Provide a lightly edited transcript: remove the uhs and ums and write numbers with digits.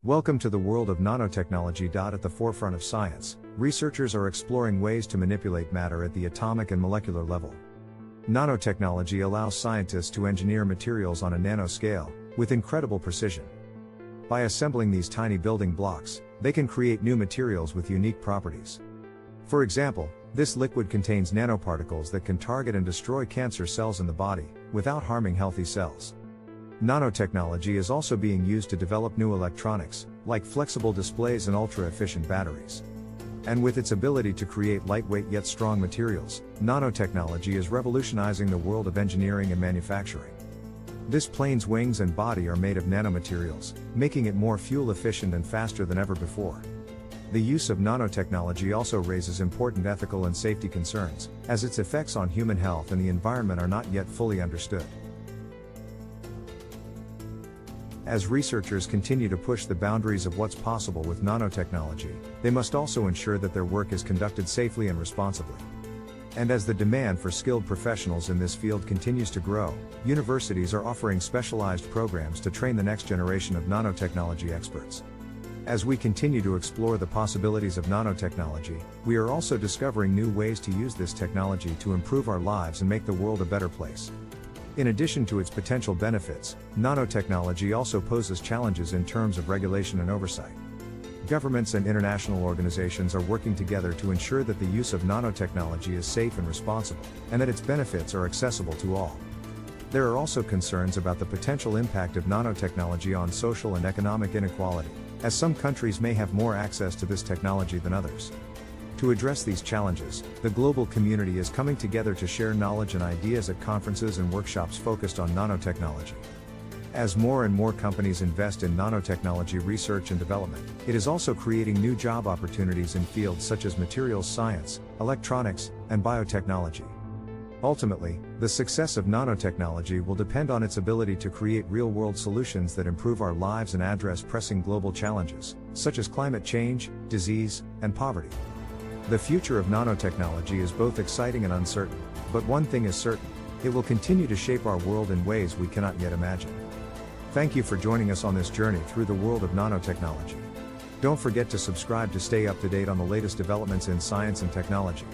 Welcome to the world of nanotechnology. At the forefront of science, researchers are exploring ways to manipulate matter at the atomic and molecular level. Nanotechnology allows scientists to engineer materials on a nanoscale, with incredible precision. By assembling these tiny building blocks, they can create new materials with unique properties. For example, this liquid contains nanoparticles that can target and destroy cancer cells in the body, without harming healthy cells. Nanotechnology is also being used to develop new electronics, like flexible displays and ultra-efficient batteries. And with its ability to create lightweight yet strong materials, nanotechnology is revolutionizing the world of engineering and manufacturing. This plane's wings and body are made of nanomaterials, making it more fuel efficient and faster than ever before. The use of nanotechnology also raises important ethical and safety concerns, as its effects on human health and the environment are not yet fully understood. As researchers continue to push the boundaries of what's possible with nanotechnology, they must also ensure that their work is conducted safely and responsibly. And as the demand for skilled professionals in this field continues to grow, universities are offering specialized programs to train the next generation of nanotechnology experts. As we continue to explore the possibilities of nanotechnology, we are also discovering new ways to use this technology to improve our lives and make the world a better place. In addition to its potential benefits, nanotechnology also poses challenges in terms of regulation and oversight. Governments and international organizations are working together to ensure that the use of nanotechnology is safe and responsible, and that its benefits are accessible to all. There are also concerns about the potential impact of nanotechnology on social and economic inequality, as some countries may have more access to this technology than others. To address these challenges, the global community is coming together to share knowledge and ideas at conferences and workshops focused on nanotechnology. As more and more companies invest in nanotechnology research and development, it is also creating new job opportunities in fields such as materials science, electronics, and biotechnology. Ultimately, the success of nanotechnology will depend on its ability to create real-world solutions that improve our lives and address pressing global challenges, such as climate change, disease, and poverty. The future of nanotechnology is both exciting and uncertain, but one thing is certain: it will continue to shape our world in ways we cannot yet imagine. Thank you for joining us on this journey through the world of nanotechnology. Don't forget to subscribe to stay up to date on the latest developments in science and technology.